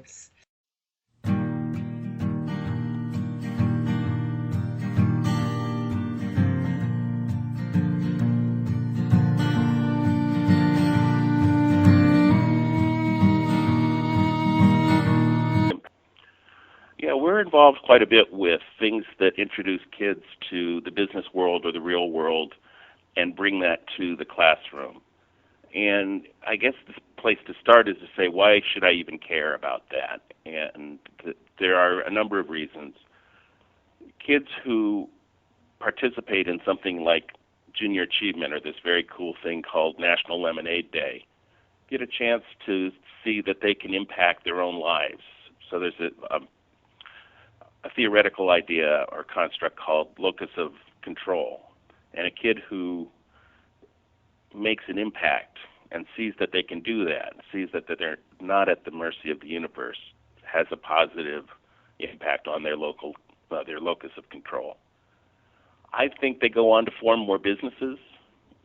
lives. Yeah, we're involved quite a bit with things that introduce kids to the business world or the real world and bring that to the classroom. And I guess the place to start is to say, why should I even care about that? And there are a number of reasons. Kids who participate in something like Junior Achievement or this very cool thing called National Lemonade Day get a chance to see that they can impact their own lives. So there's a theoretical idea or construct called locus of control. And a kid who makes an impact and sees that they can do that, sees that they're not at the mercy of the universe, has a positive impact on their locus of control. I think they go on to form more businesses.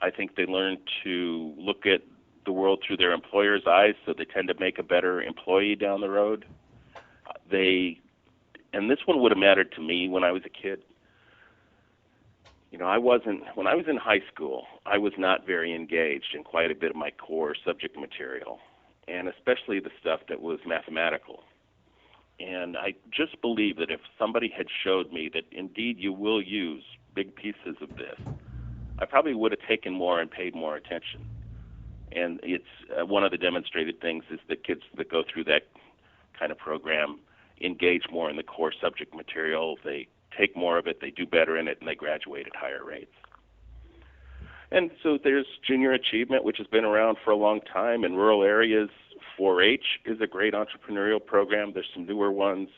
I think they learn to look at the world through their employer's eyes, so they tend to make a better employee down the road. And this one would have mattered to me when I was a kid. When I was in high school, I was not very engaged in quite a bit of my core subject material, and especially the stuff that was mathematical. And I just believe that if somebody had showed me that indeed you will use big pieces of this, I probably would have taken more and paid more attention. And it's one of the demonstrated things is that kids that go through that kind of program engage more in the core subject material. They take more of it, they do better in it, and they graduate at higher rates. And so there's Junior Achievement, which has been around for a long time. In rural areas, 4-H is a great entrepreneurial program. There's some newer ones.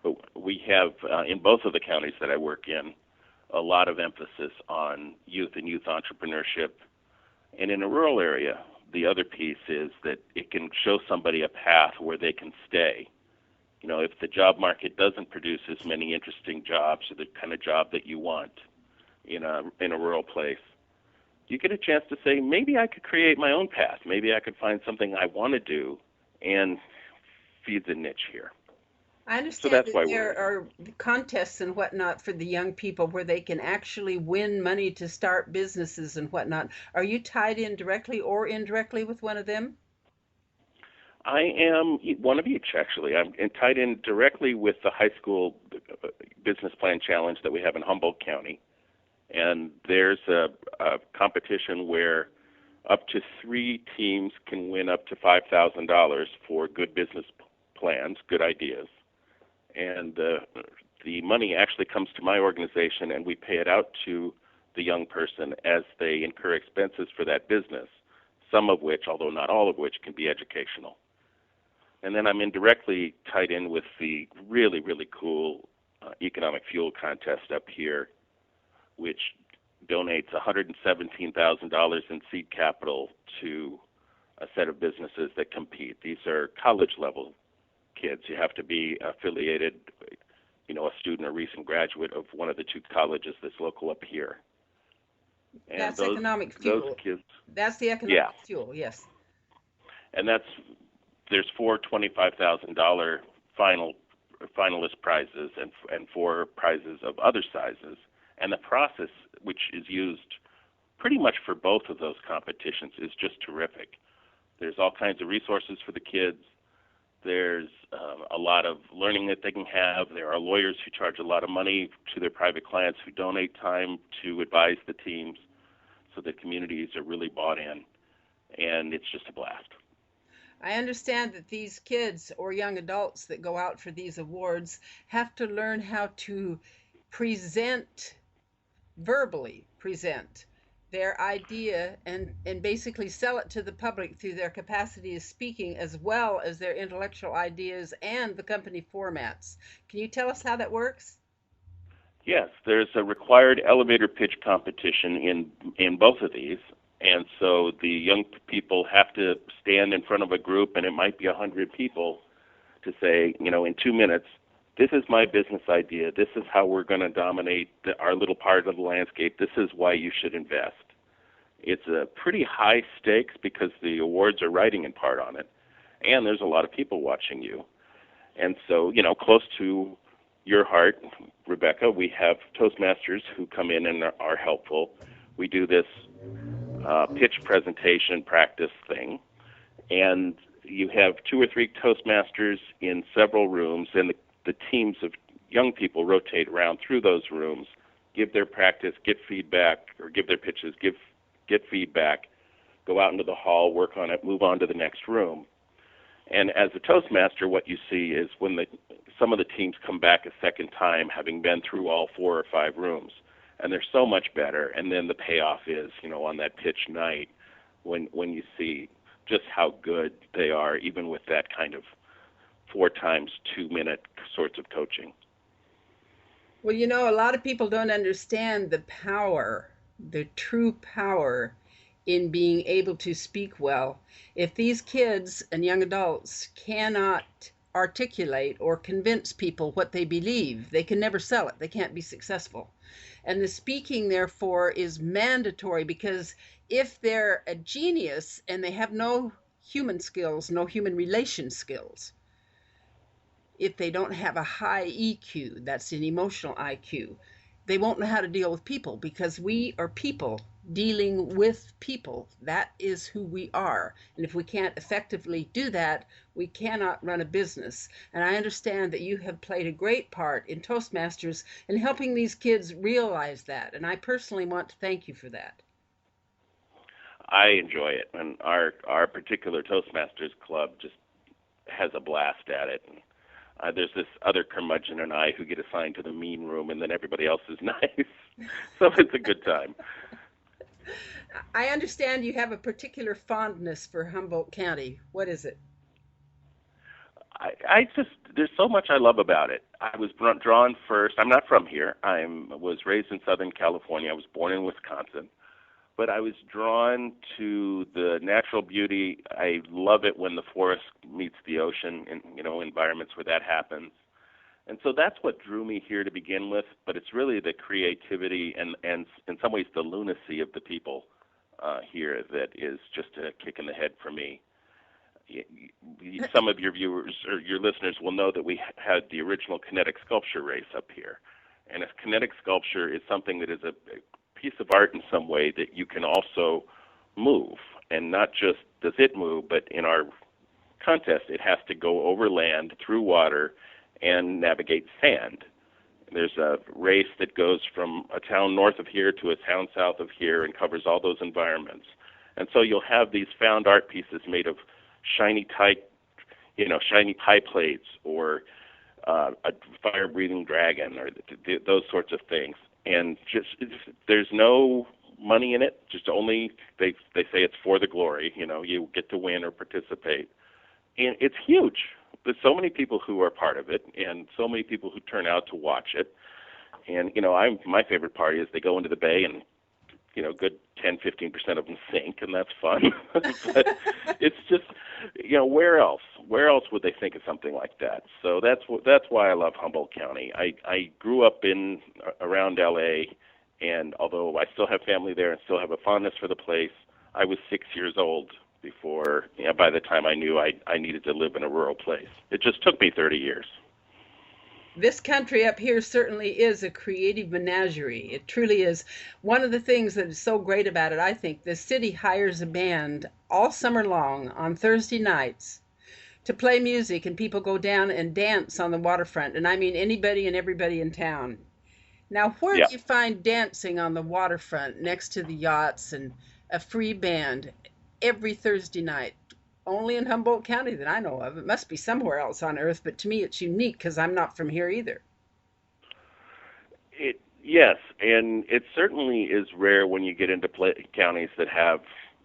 But we have, in both of the counties that I work in, a lot of emphasis on youth and youth entrepreneurship. And in a rural area, the other piece is that it can show somebody a path where they can stay. If the job market doesn't produce as many interesting jobs or the kind of job that you want in a rural place, you get a chance to say, maybe I could create my own path. Maybe I could find something I want to do and feed the niche here. I understand So that's that why there are contests and whatnot for the young people where they can actually win money to start businesses and whatnot. Are you tied in directly or indirectly with one of them? I am one of each, actually. I'm tied in directly with the high school business plan challenge that we have in Humboldt County. And there's a competition where up to 3 teams can win up to $5,000 for good business plans, good ideas. And the money actually comes to my organization, and we pay it out to the young person as they incur expenses for that business, some of which, although not all of which, can be educational. And then I'm indirectly tied in with the really, really cool economic fuel contest up here, which donates $117,000 in seed capital to a set of businesses that compete. These are college-level kids. You have to be affiliated, a student or recent graduate of one of the 2 colleges that's local up here. And That's economic fuel. Those kids, That's the economic fuel, yes. And there's 4 $25,000 finalist prizes and 4 prizes of other sizes. And the process, which is used pretty much for both of those competitions, is just terrific. There's all kinds of resources for the kids. There's a lot of learning that they can have. There are lawyers who charge a lot of money to their private clients who donate time to advise the teams, so the communities are really bought in. And it's just a blast. I understand that these kids or young adults that go out for these awards have to learn how to verbally present their idea and basically sell it to the public through their capacity of speaking as well as their intellectual ideas and the company formats. Can you tell us how that works? Yes, there's a required elevator pitch competition in both of these. And so the young people have to stand in front of a group, and it might be 100 people, to say, in 2 minutes, this is my business idea. This is how we're going to dominate our little part of the landscape. This is why you should invest. It's a pretty high stakes because the awards are riding in part on it, and there's a lot of people watching you. And so, close to your heart, Rebecca, we have Toastmasters who come in and are helpful. We do this pitch presentation practice thing, and you have 2 or 3 Toastmasters in several rooms, and the teams of young people rotate around through those rooms, give their practice, get feedback, or give their pitches, get feedback, go out into the hall, work on it, move on to the next room. And as a Toastmaster, what you see is when some of the teams come back a second time, having been through all 4 or 5 rooms, and they're so much better. And then the payoff is, on that pitch night, when you see just how good they are, even with that kind of 4 times 2-minute sorts of coaching. Well, a lot of people don't understand the power, the true power in being able to speak well. If these kids and young adults cannot articulate or convince people what they believe, they can never sell it. They can't be successful. And the speaking, therefore, is mandatory, because if they're a genius and they have no human skills, no human relation skills, if they don't have a high EQ, that's an emotional IQ, they won't know how to deal with people, because we are people dealing with people. That is who we are. And if we can't effectively do that, we cannot run a business. And I understand that you have played a great part in Toastmasters in helping these kids realize that. And I personally want to thank you for that. I enjoy it. And our particular Toastmasters club just has a blast at it. And there's this other curmudgeon and I who get assigned to the mean room, and then everybody else is nice. So it's a good time. I understand you have a particular fondness for Humboldt County. What is it? There's so much I love about it. I was drawn first. I'm not from here. I was raised in Southern California. I was born in Wisconsin. But I was drawn to the natural beauty. I love it when the forest meets the ocean, and environments where that happens. And so that's what drew me here to begin with. But it's really the creativity and in some ways the lunacy of the people here that is just a kick in the head for me. Some of your viewers or your listeners will know that we had the original kinetic sculpture race up here. And a kinetic sculpture is something that is a piece of art in some way that you can also move. And not just does it move, but in our contest, it has to go over land, through water, and navigate sand. There's a race that goes from a town north of here to a town south of here and covers all those environments. And so you'll have these found art pieces made of shiny pie plates, or a fire-breathing dragon, or those sorts of things. And there's no money in it. Just only they say it's for the glory. You get to win or participate, and it's huge. There's so many people who are part of it, and so many people who turn out to watch it. And my favorite part is they go into the bay, and good 10-15% of them sink, and that's fun. But it's just, where else would they think of something like that? So that's why I love Humboldt County. I grew up around LA, and although I still have family there and still have a fondness for the place, I was 6 years old before, by the time I knew I needed to live in a rural place. It just took me 30 years. This country up here certainly is a creative menagerie. It truly is. One of the things that is so great about it, I think, the city hires a band all summer long on Thursday nights to play music, and people go down and dance on the waterfront. And I mean anybody and everybody in town. Now, where do you find dancing on the waterfront next to the yachts and a free band every Thursday night? Only in Humboldt County that I know of. It must be somewhere else on earth, but to me it's unique because I'm not from here either. Yes, and it certainly is rare when you get into counties that have,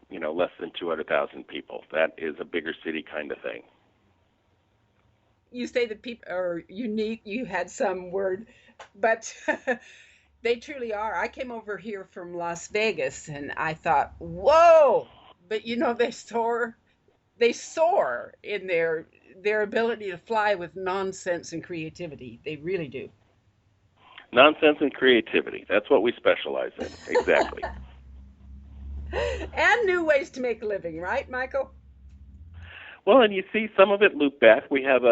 less than 200,000 people. That is a bigger city kind of thing. You say that people are unique. You had some word, but they truly are. I came over here from Las Vegas, and I thought, whoa! But they soar in their ability to fly with nonsense and creativity. They really do. Nonsense and creativity. That's what we specialize in. Exactly. And new ways to make a living, right, Michael? Well, and you see some of it loop back. We have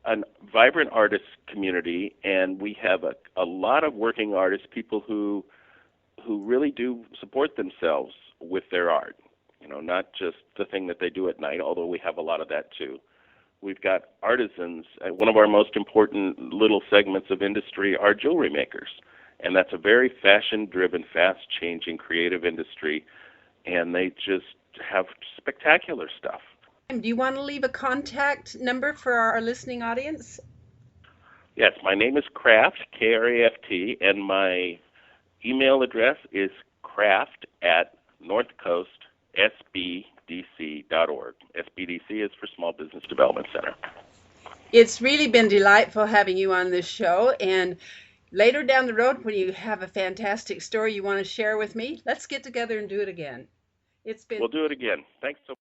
a vibrant artist community, and we have a lot of working artists, people who really do support themselves with their art. You know, not just the thing that they do at night, although we have a lot of that too. We've got artisans. One of our most important little segments of industry are jewelry makers, and that's a very fashion-driven, fast-changing, creative industry, and they just have spectacular stuff. Do you want to leave a contact number for our listening audience? Yes, my name is Kraft, Kraft, and my email address is kraft@northcoastsbdc.org. SBDC is for Small Business Development Center. It's really been delightful having you on this show, and later down the road when you have a fantastic story you want to share with me, let's get together and do it again. We'll do it again. Thanks so much.